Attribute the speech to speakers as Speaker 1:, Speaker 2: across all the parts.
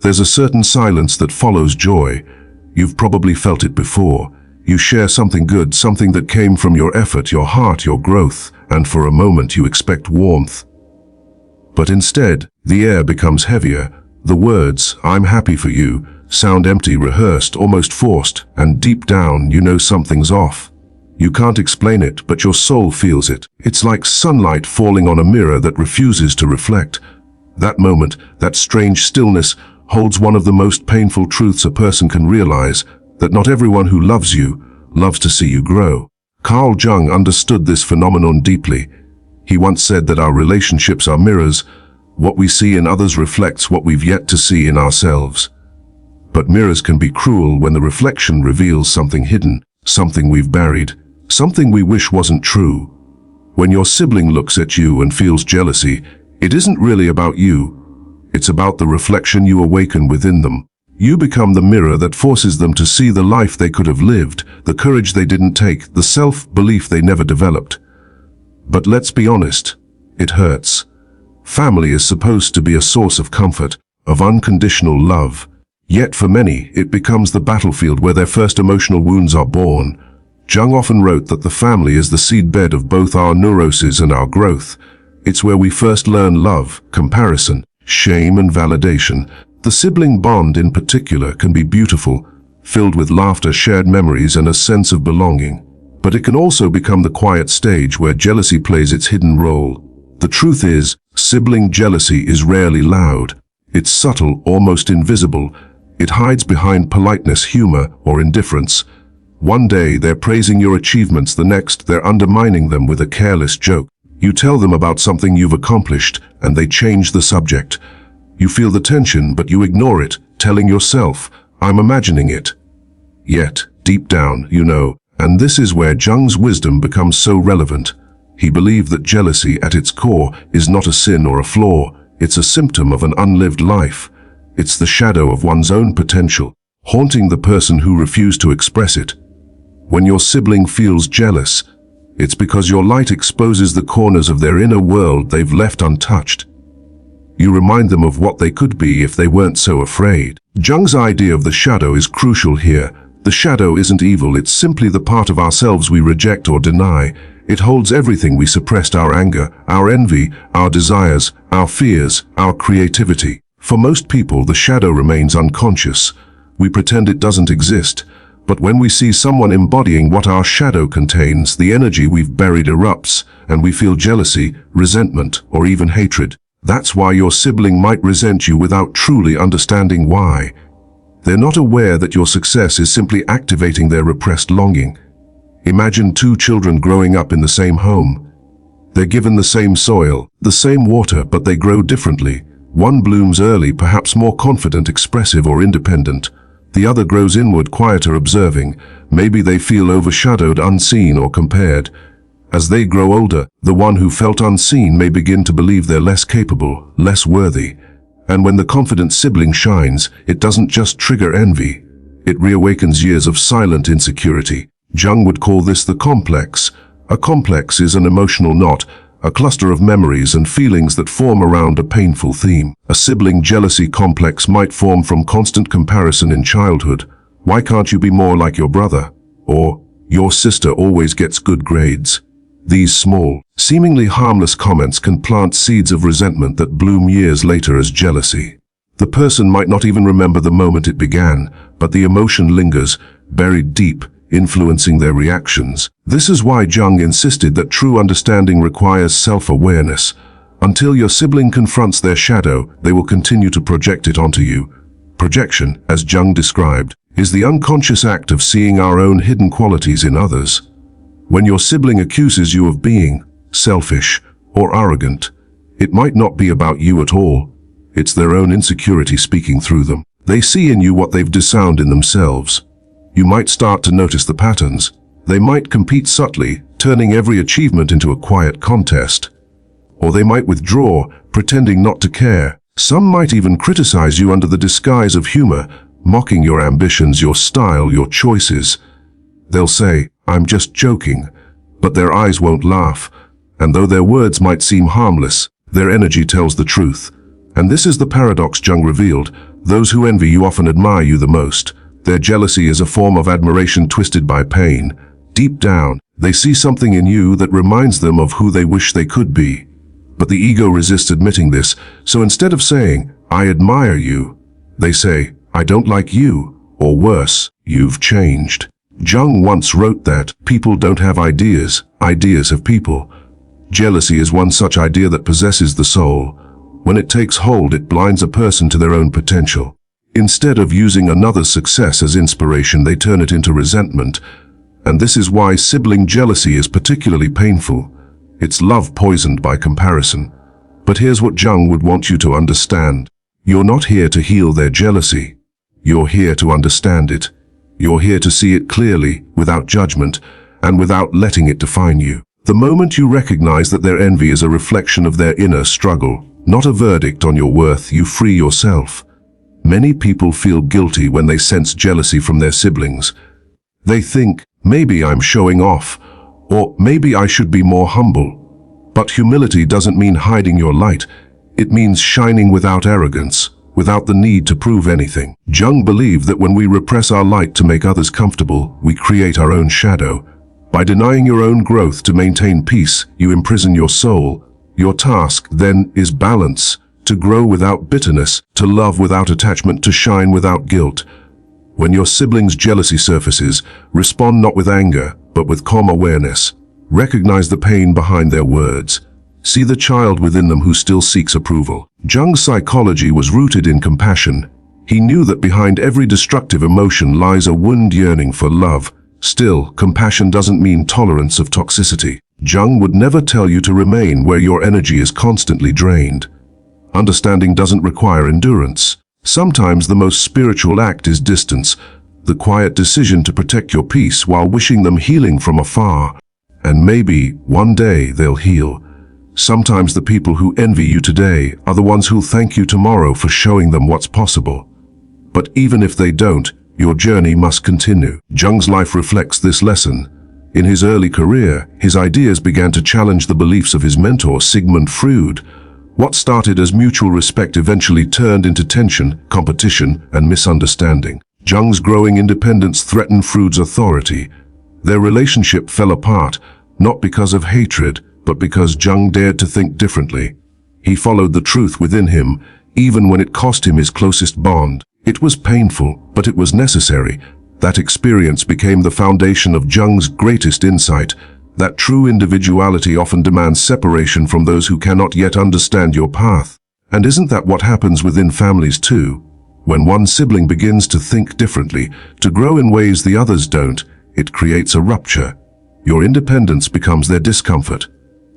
Speaker 1: There's a certain silence that follows joy. You've probably felt it before. You share something good, something that came from your effort, your heart, your growth, and for a moment you expect warmth. But instead, the air becomes heavier. The words, "I'm happy for you," sound empty, rehearsed, almost forced, and deep down you know something's off. You can't explain it, but your soul feels it. It's like sunlight falling on a mirror that refuses to reflect. That moment, that strange stillness, holds one of the most painful truths a person can realize, that not everyone who loves you loves to see you grow. Carl Jung understood this phenomenon deeply. He once said that our relationships are mirrors. What we see in others reflects what we've yet to see in ourselves. But mirrors can be cruel when the reflection reveals something hidden, something we've buried, something we wish wasn't true. When your sibling looks at you and feels jealousy, it isn't really about you. It's about the reflection you awaken within them. You become the mirror that forces them to see the life they could have lived, the courage they didn't take, the self-belief they never developed. But let's be honest, it hurts. Family is supposed to be a source of comfort, of unconditional love. Yet for many, it becomes the battlefield where their first emotional wounds are born. Jung often wrote that the family is the seedbed of both our neuroses and our growth. It's where we first learn love, comparison, shame and validation. The sibling bond in particular can be beautiful, filled with laughter, shared memories and a sense of belonging. But it can also become the quiet stage where jealousy plays its hidden role. The truth is, sibling jealousy is rarely loud. It's subtle, almost invisible. It hides behind politeness, humor, or indifference. One day they're praising your achievements, the next they're undermining them with a careless joke. You tell them about something you've accomplished, and they change the subject. You feel the tension, but you ignore it, telling yourself, "I'm imagining it." Yet, deep down, you know, and this is where Jung's wisdom becomes so relevant. He believed that jealousy at its core is not a sin or a flaw, it's a symptom of an unlived life. It's the shadow of one's own potential, haunting the person who refused to express it. When your sibling feels jealous, it's because your light exposes the corners of their inner world they've left untouched. You remind them of what they could be if they weren't so afraid. Jung's idea of the shadow is crucial here. The shadow isn't evil, it's simply the part of ourselves we reject or deny. It holds everything we suppressed: our anger, our envy, our desires, our fears, our creativity. For most people, the shadow remains unconscious. We pretend it doesn't exist. But when we see someone embodying what our shadow contains, the energy we've buried erupts, and we feel jealousy, resentment, or even hatred. That's why your sibling might resent you without truly understanding why. They're not aware that your success is simply activating their repressed longing. Imagine two children growing up in the same home. They're given the same soil, the same water, but they grow differently. One blooms early, perhaps more confident, expressive, or independent. The other grows inward, quieter, observing. Maybe they feel overshadowed, unseen, or compared. As they grow older, the one who felt unseen may begin to believe they're less capable, less worthy. And when the confident sibling shines, it doesn't just trigger envy. It reawakens years of silent insecurity. Jung would call this the complex. A complex is an emotional knot, a cluster of memories and feelings that form around a painful theme. A sibling jealousy complex might form from constant comparison in childhood. Why can't you be more like your brother? Or, your sister always gets good grades. These small, seemingly harmless comments can plant seeds of resentment that bloom years later as jealousy. The person might not even remember the moment it began, but the emotion lingers, buried deep, influencing their reactions. This is why Jung insisted that true understanding requires self-awareness. Until your sibling confronts their shadow, they will continue to project it onto you. Projection, as Jung described, is the unconscious act of seeing our own hidden qualities in others. When your sibling accuses you of being selfish or arrogant, it might not be about you at all. It's their own insecurity speaking through them. They see in you what they've disowned in themselves. You might start to notice the patterns. They might compete subtly, turning every achievement into a quiet contest. Or they might withdraw, pretending not to care. Some might even criticize you under the disguise of humor, mocking your ambitions, your style, your choices. They'll say, "I'm just joking," but their eyes won't laugh. And though their words might seem harmless, their energy tells the truth. And this is the paradox Jung revealed. Those who envy you often admire you the most. Their jealousy is a form of admiration twisted by pain. Deep down, they see something in you that reminds them of who they wish they could be. But the ego resists admitting this, so instead of saying, "I admire you," they say, "I don't like you," or worse, "You've changed." Jung once wrote that, "People don't have ideas, ideas have people." Jealousy is one such idea that possesses the soul. When it takes hold, it blinds a person to their own potential. Instead of using another's success as inspiration, they turn it into resentment. And this is why sibling jealousy is particularly painful. It's love poisoned by comparison. But here's what Jung would want you to understand. You're not here to heal their jealousy. You're here to understand it. You're here to see it clearly, without judgment, and without letting it define you. The moment you recognize that their envy is a reflection of their inner struggle, not a verdict on your worth, you free yourself. Many people feel guilty when they sense jealousy from their siblings. They think, maybe I'm showing off, or maybe I should be more humble. But humility doesn't mean hiding your light. It means shining without arrogance, without the need to prove anything. Jung believed that when we repress our light to make others comfortable, we create our own shadow. By denying your own growth to maintain peace, you imprison your soul. Your task, then, is balance, to grow without bitterness, to love without attachment, to shine without guilt. When your siblings' jealousy surfaces, respond not with anger, but with calm awareness. Recognize the pain behind their words. See the child within them who still seeks approval. Jung's psychology was rooted in compassion. He knew that behind every destructive emotion lies a wound yearning for love. Still, compassion doesn't mean tolerance of toxicity. Jung would never tell you to remain where your energy is constantly drained. Understanding doesn't require endurance. Sometimes the most spiritual act is distance, the quiet decision to protect your peace while wishing them healing from afar. And maybe, one day, they'll heal. Sometimes the people who envy you today are the ones who'll thank you tomorrow for showing them what's possible. But even if they don't, your journey must continue. Jung's life reflects this lesson. In his early career, his ideas began to challenge the beliefs of his mentor, Sigmund Freud. What started as mutual respect eventually turned into tension, competition, and misunderstanding. Jung's growing independence threatened Freud's authority. Their relationship fell apart, not because of hatred, but because Jung dared to think differently. He followed the truth within him, even when it cost him his closest bond. It was painful, but it was necessary. That experience became the foundation of Jung's greatest insight, that true individuality often demands separation from those who cannot yet understand your path. And isn't that what happens within families too? When one sibling begins to think differently, to grow in ways the others don't, it creates a rupture. Your independence becomes their discomfort.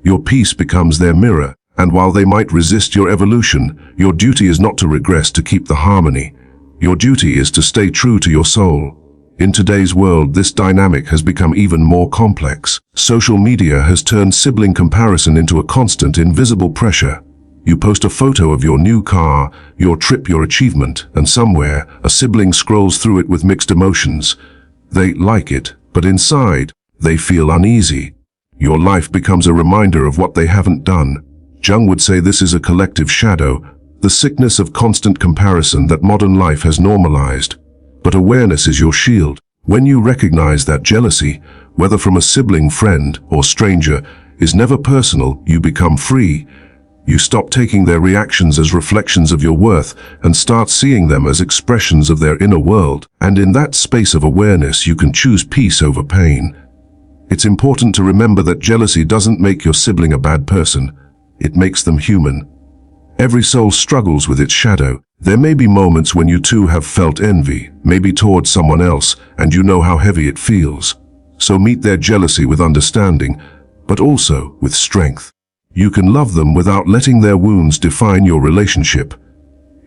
Speaker 1: Your peace becomes their mirror. And while they might resist your evolution, your duty is not to regress to keep the harmony. Your duty is to stay true to your soul. In today's world, this dynamic has become even more complex. Social media has turned sibling comparison into a constant, invisible pressure. You post a photo of your new car, your trip, your achievement, and somewhere, a sibling scrolls through it with mixed emotions. They like it, but inside, they feel uneasy. Your life becomes a reminder of what they haven't done. Jung would say this is a collective shadow, the sickness of constant comparison that modern life has normalized. But awareness is your shield. When you recognize that jealousy, whether from a sibling, friend, or stranger, is never personal, you become free. You stop taking their reactions as reflections of your worth and start seeing them as expressions of their inner world. And in that space of awareness, you can choose peace over pain. It's important to remember that jealousy doesn't make your sibling a bad person. It makes them human. Every soul struggles with its shadow. There may be moments when you too have felt envy, maybe towards someone else, and you know how heavy it feels. So meet their jealousy with understanding, but also with strength. You can love them without letting their wounds define your relationship.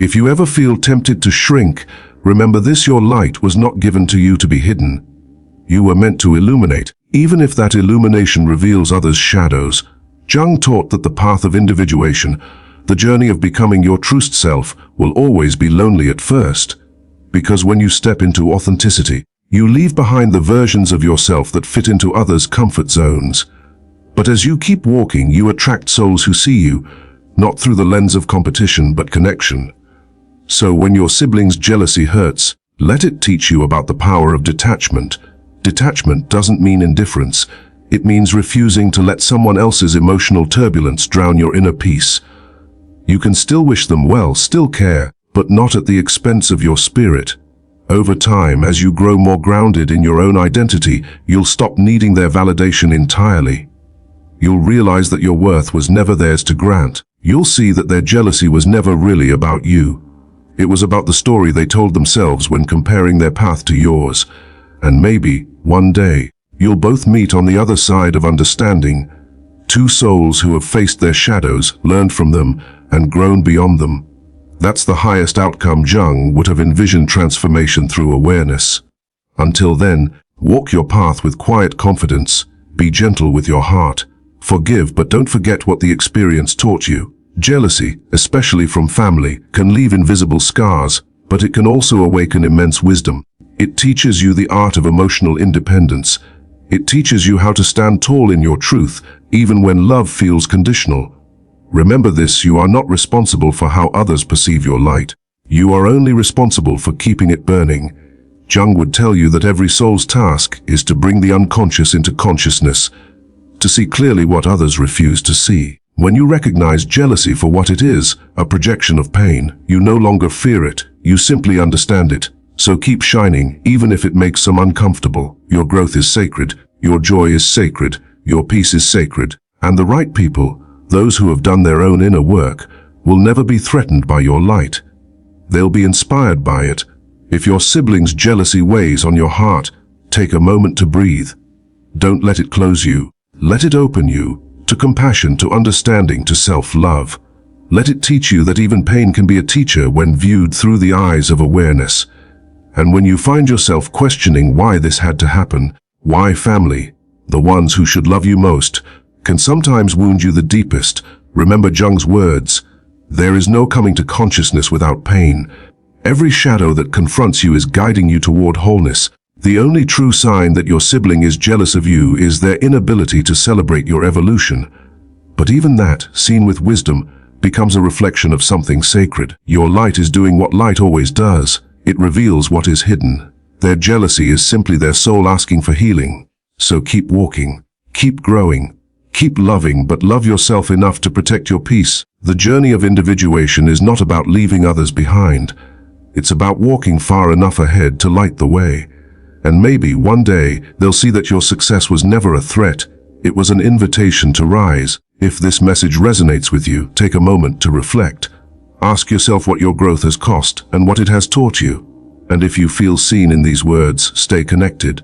Speaker 1: If you ever feel tempted to shrink, remember this: your light was not given to you to be hidden. You were meant to illuminate, even if that illumination reveals others' shadows. Jung taught that the path of individuation, the journey of becoming your true self, will always be lonely at first. Because when you step into authenticity, you leave behind the versions of yourself that fit into others' comfort zones. But as you keep walking, you attract souls who see you, not through the lens of competition but connection. So when your sibling's jealousy hurts, let it teach you about the power of detachment. Detachment doesn't mean indifference. It means refusing to let someone else's emotional turbulence drown your inner peace. You can still wish them well, still care, but not at the expense of your spirit. Over time, as you grow more grounded in your own identity, you'll stop needing their validation entirely. You'll realize that your worth was never theirs to grant. You'll see that their jealousy was never really about you. It was about the story they told themselves when comparing their path to yours. And maybe, one day, you'll both meet on the other side of understanding. Two souls who have faced their shadows, learned from them, and grown beyond them. That's the highest outcome. Jung would have envisioned transformation through awareness. Until then, walk your path with quiet confidence. Be gentle with your heart. Forgive, but don't forget what the experience taught you. Jealousy, especially from family, can leave invisible scars, but it can also awaken immense wisdom. It teaches you the art of emotional independence. It teaches you how to stand tall in your truth, even when love feels conditional. Remember this: you are not responsible for how others perceive your light. You are only responsible for keeping it burning. Jung would tell you that every soul's task is to bring the unconscious into consciousness, to see clearly what others refuse to see. When you recognize jealousy for what it is, a projection of pain, you no longer fear it, you simply understand it. So keep shining, even if it makes some uncomfortable. Your growth is sacred, your joy is sacred, your peace is sacred, and the right people, those who have done their own inner work, will never be threatened by your light. They'll be inspired by it. If your sibling's jealousy weighs on your heart, take a moment to breathe. Don't let it close you. Let it open you to compassion, to understanding, to self-love. Let it teach you that even pain can be a teacher when viewed through the eyes of awareness. And when you find yourself questioning why this had to happen, why family, the ones who should love you most, can sometimes wound you the deepest, remember Jung's words: there is no coming to consciousness without pain. Every shadow that confronts you is guiding you toward wholeness. The only true sign that your sibling is jealous of you is their inability to celebrate your evolution. But even that, seen with wisdom, becomes a reflection of something sacred. Your light is doing what light always does. It reveals what is hidden. Their jealousy is simply their soul asking for healing. So keep walking, keep growing, keep loving, but love yourself enough to protect your peace. The journey of individuation is not about leaving others behind. It's about walking far enough ahead to light the way. And maybe one day they'll see that your success was never a threat. It was an invitation to rise. If this message resonates with you, take a moment to reflect. Ask yourself what your growth has cost and what it has taught you. And if you feel seen in these words, stay connected.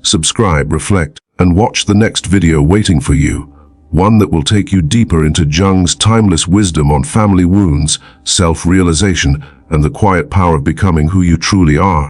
Speaker 1: Subscribe, reflect, and watch the next video waiting for you. One that will take you deeper into Jung's timeless wisdom on family wounds, self-realization, and the quiet power of becoming who you truly are.